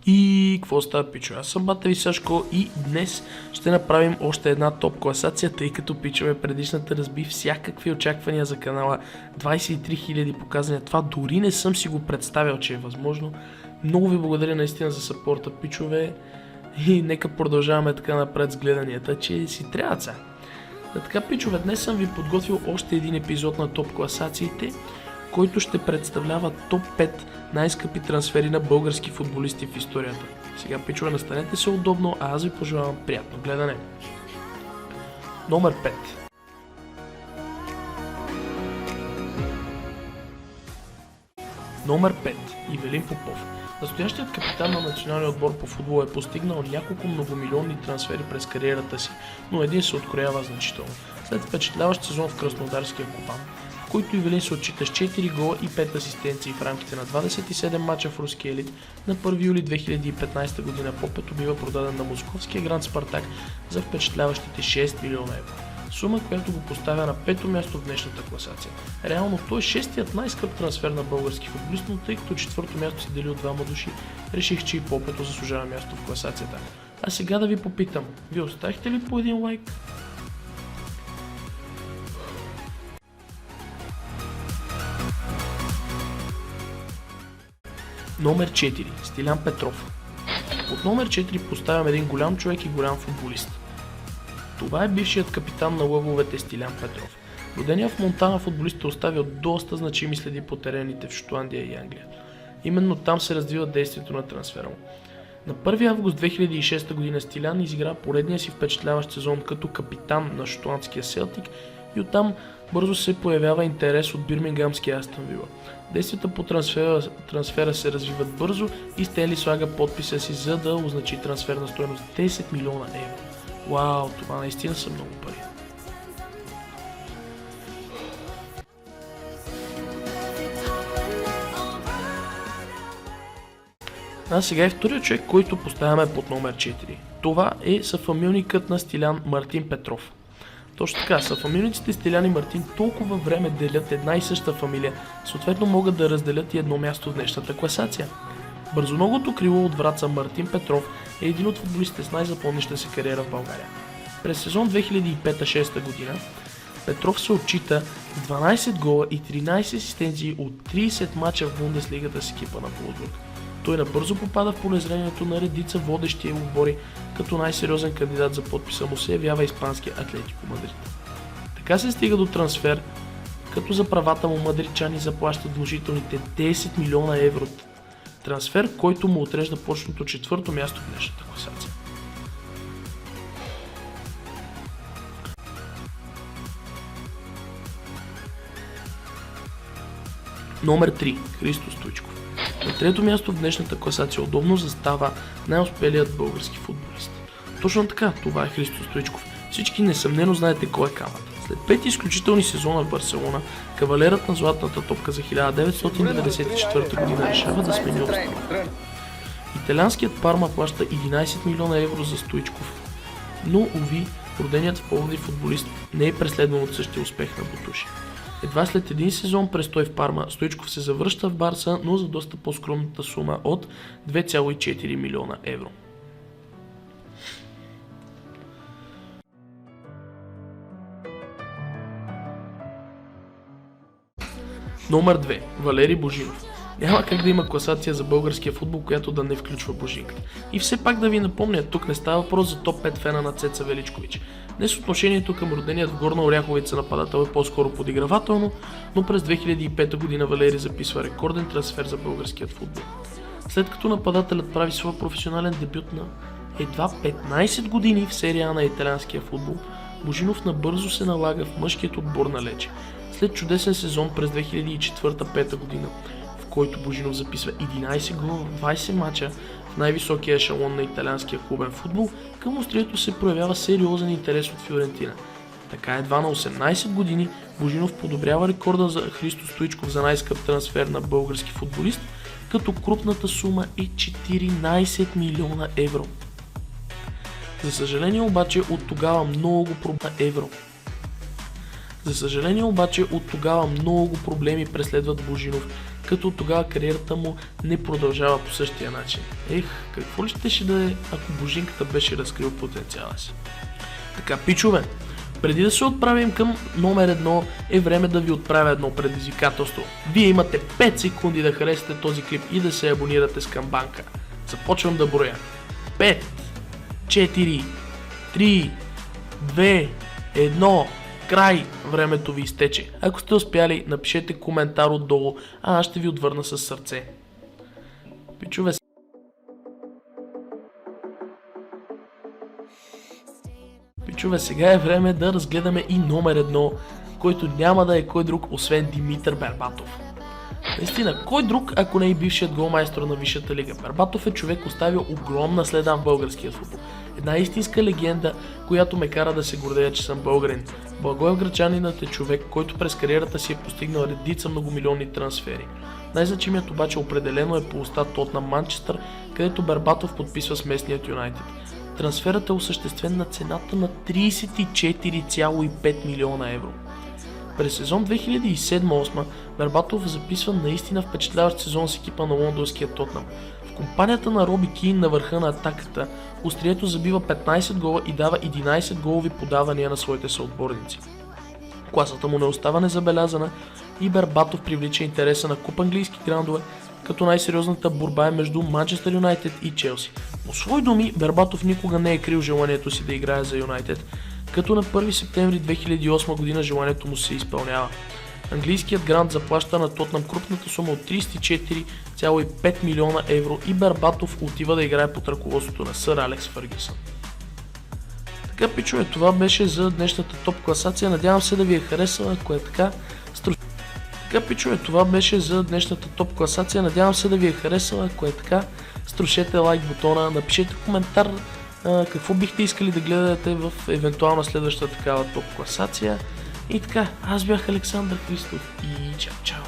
И какво става, пичове? Аз съм бата ви Сашко и днес ще направим още една топ класация, тъй като, пичове, предишната разби всякакви очаквания за канала. 23 000 показания. Това дори не съм си го представял, че е възможно. Много ви благодаря наистина за съпорта, пичове. И нека продължаваме така напред с гледанията, че си трябва сега. Така, пичове, днес съм ви подготвил още един епизод на топ класациите, който ще представлява топ 5 най-скъпи трансфери на български футболисти в историята. Сега, пичове, настанете се удобно, а аз ви пожелавам приятно гледане. Номер 5. Номер 5. Ивелин Попов. Настоящият капитан на националния отбор по футбол е постигнал няколко многомилионни трансфери през кариерата си, но един се откроява значително. След впечатляващ сезон в Краснодарския Кубан, в който Ивелин се отчита с 4 гола и 5 асистенции в рамките на 27 мача в руския елит, на 1 юли 2015 година Попето бива продаден на московския Гранд Спартак за впечатляващите 6 милиона евро. Сума, която го поставя на 5-то място в днешната класация. Реално той е 6-тият най-скъп трансфер на български футболист, но тъй като 4-то място се дели от двама души, реших, че и Попето заслужава място в класацията. А сега да ви попитам, вие оставихте ли по един лайк? Номер 4. Стилян Петров. От номер 4 поставям един голям човек и голям футболист. Това е бившият капитан на лъвовете Стилян Петров. Роденият в Монтана футболист е оставил доста значими следи по терените в Шотландия и Англия. Именно там се развива действието на трансфера му. На 1 август 2006 година Стилян изигра поредния си впечатляващ сезон като капитан на шотландския Селтик и оттам бързо се появява интерес от бирмингамския Астън Вила. Действията по трансфера се развиват бързо и Стенли слага подписа си, за да означи трансфер на стойност 10 милиона евро. Вау, това наистина са много пари. А сега е вторият човек, който поставяме под номер 4. Това е съфамилникът на Стилян Мартин Петров. Точно така, съфамилниците Стилян и Мартин толкова време делят една и съща фамилия, съответно могат да разделят и едно място в днешната класация. Бързоногото крило от Враца Мартин Петров е един от футболистите с най-запомняща се кариера в България. През сезон 2005-2006 година Петров се отчита 12 гола и 13 асистенции от 30 мача в Бундеслигата с екипа на Волсбург. Той набързо попада в полезрението на редица водещи отбори, като най-сериозен кандидат за подписа му се явява испанския Атлетико Мадрид. Така се стига до трансфер, като за правата му мадридчани заплащат внушителните 10 милиона евро. Трансфер, който му отрежда почното 4-то място в днешната класация. Номер 3. Христо Стойчков. На трето място в днешната класация удобно застава най-успелият български футболист. Точно така, това е Христо Стойчков. Всички несъмнено знаете кой е камата. След 5 изключителни сезона в Барселона, кавалерът на златната топка за 1994 година решава да смени обстановката. Италианският Парма плаща 11 милиона евро за Стойчков, но, уви, роденият в Пловдив футболист не е преследван от същия успех на Бутуши. Едва след един сезон престой в Парма, Стойчков се завръща в Барса, но за доста по-скромната сума от 2,4 милиона евро. Номер 2. Валери Божинов. Няма как да има класация за българския футбол, която да не включва Божинката. И все пак да ви напомня, тук не става въпрос за топ 5 фена на Цеца Величкович. Днес отношението към роденият в Горна Оряховица нападател е по-скоро подигравателно, но през 2005 година Валери записва рекорден трансфер за българският футбол. След като нападателят прави своя професионален дебют на едва 15 години в серия А на италианския футбол, Божинов набързо се налага в мъжкият отбор на Лече. След чудесен сезон през 2004-2005 година, в който Божинов записва 11 гола в 20 мача в най-високия ешелон на италианския клубен футбол, към острието се проявява сериозен интерес от Фиорентина. Така едва на 18 години Божинов подобрява рекорда за Христо Стойчков за най-скъп трансфер на български футболист, като крупната сума е 14 милиона евро. За съжаление обаче от тогава много проблеми преследват Божинов, като тогава кариерата му не продължава по същия начин. Какво ли щеше да е, ако Божинката беше разкрил потенциала си? Така, пичове, преди да се отправим към номер 1, е време да ви отправя едно предизвикателство. Вие имате 5 секунди да харесате този клип и да се абонирате с камбанка. Започвам да броя. 5, 4, 3, 2, 1, край! Времето ви изтече. Ако сте успяли, напишете коментар отдолу, а аз ще ви отвърна с сърце. Пичове, сега е време да разгледаме и номер 1, който няма да е кой друг, освен Димитър Бербатов. Наистина, кой друг, ако не и бившият голмайстор на Висшата лига? Бербатов е човек, оставил огромна следа в българския футбол. Една истинска легенда, която ме кара да се гордея, че съм българин. Благоевградчанинът е човек, който през кариерата си е постигнал редица многомилионни трансфери. Най-значимият обаче определено е полуста Тотнъм Манчестър, където Бербатов подписва с местният Юнайтед. Трансферът е осъществен на цената на 34,5 милиона евро. През сезон 2007-2008 Бербатов записва наистина впечатляващ сезон с екипа на лондонския Тотнъм. В компанията на Роби Кийн на върха на атаката, острието забива 15 гола и дава 11 голови подавания на своите съотборници. Класата му не остава незабелязана и Бербатов привлича интереса на куп английски грандове, като най-сериозната борба е между Манчестър Юнайтед и Челси. По свои думи, Бербатов никога не е крил желанието си да играе за Юнайтед, като на 1 септември 2008 година желанието му се изпълнява. Английският грант заплаща на Тотнъм крупната сума от 34,5 милиона евро и Бербатов отива да играе под ръководството на сър Алекс Фъргюсън. Така, пичове, това беше за днешната топ класация. Надявам се да ви е харесала, ако е така. Струшете лайк бутона, напишете коментар какво бихте искали да гледате в евентуална следваща такава топ класация. И така, аз бях Александър Христов и чао!